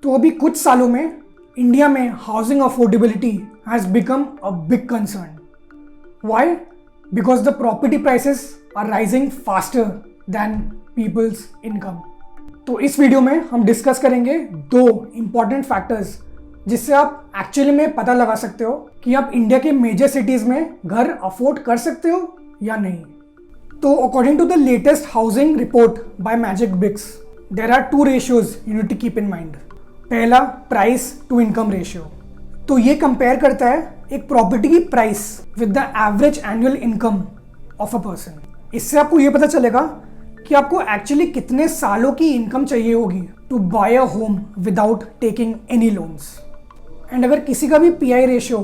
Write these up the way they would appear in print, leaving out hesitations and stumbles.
तो अभी कुछ सालों में इंडिया में housing affordability has become a big concern. Why? Because the property prices are rising faster than people's income. तो इस वीडियो में हम डिस्कस करेंगे दो इम्पॉर्टेंट फैक्टर्स जिससे आप एक्चुअली में पता लगा सकते हो कि आप इंडिया के मेजर सिटीज़ में घर अफोर्ड कर सकते हो या नहीं. तो according to the latest housing report by Magicbricks, there are two ratios you need to keep in mind. पहला, प्राइस टू इनकम रेशियो. तो ये कंपेयर करता है एक प्रॉपर्टी की price with the average annual income of a person. इससे आपको ये पता चलेगा कि आपको एक्चुअली कितने सालों की इनकम चाहिए होगी to buy a home without taking any loans. And अगर किसी का भी पीआई रेशियो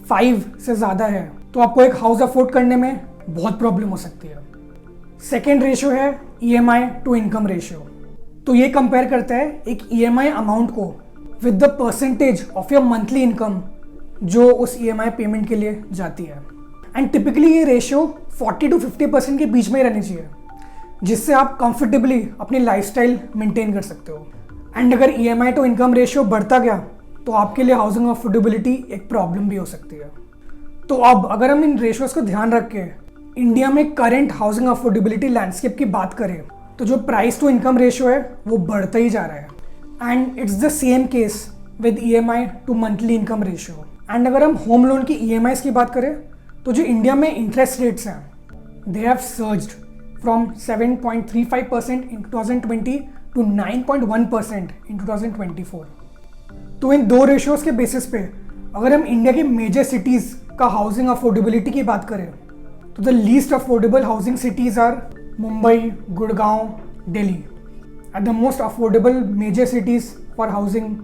5 से ज़्यादा है तो आपको एक हाउस अफोर्ड करने में बहुत प्रॉब्लम हो सकती है. सेकेंड रेशियो है ईएमआई टू इनकम रेशियो. तो ये कंपेयर करता है एक ईएमआई अमाउंट को with the percentage of your monthly income जो उस ईएमआई पेमेंट के लिए जाती है. एंड टिपिकली ये रेशियो 40 to 50% के बीच में ही रहनी चाहिए जिससे आप कंफर्टेबली अपनी लाइफस्टाइल मेंटेन कर सकते हो. एंड अगर ईएमआई टू इनकम रेशियो बढ़ता गया तो आपके लिए हाउसिंग अफोर्डेबिलिटी एक प्रॉब्लम भी हो सकती है. तो अब अगर हम इन रेशियोज को ध्यान रख के इंडिया में करंट हाउसिंग अफोर्डेबिलिटी लैंडस्केप की बात करें तो जो प्राइस टू इनकम रेशियो है वो बढ़ता ही जा रहा है. And it's the same case with EMI to monthly income ratio. And अगर हम होम लोन की ईएमआईज की बात करें तो जो इंडिया में इंटरेस्ट रेट्स हैं they have surged from 7.35% in 2020 to 9.1% in 2024. तो इन दो रेशियोज के बेसिस पे अगर हम इंडिया के मेजर सिटीज़ का हाउसिंग अफोर्डेबिलिटी की बात करें तो the least affordable housing cities are Mumbai, Gurgaon, Delhi. And the most affordable major cities for housing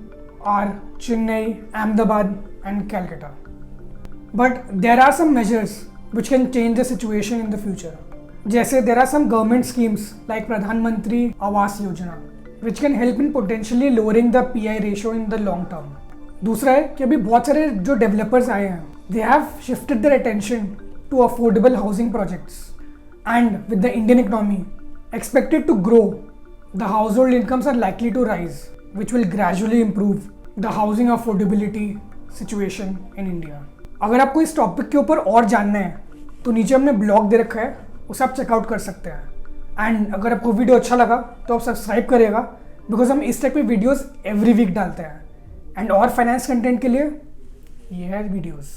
are Chennai, Ahmedabad and Calcutta. But there are some measures which can change the situation in the future. जैसे there are some government schemes like Pradhan Mantri Awas योजना which can help in potentially lowering the PI ratio in the long term. दूसरा है कि अभी बहुत सारे जो developers आए हैं they have shifted their attention to affordable housing projects, and with the Indian economy expected to grow, the household incomes are likely to rise, which will gradually improve the housing affordability situation in India. अगर आपको इस topic के ऊपर और जानना है तो नीचे हमने ब्लॉग दे रखा है, उसे आप चेकआउट कर सकते हैं. एंड अगर आपको वीडियो अच्छा लगा तो आप सब्सक्राइब करिएगा बिकॉज हम इस टाइप के वीडियोस एवरी वीक डालते हैं. एंड और फाइनेंस कंटेंट के लिए ये है वीडियोस.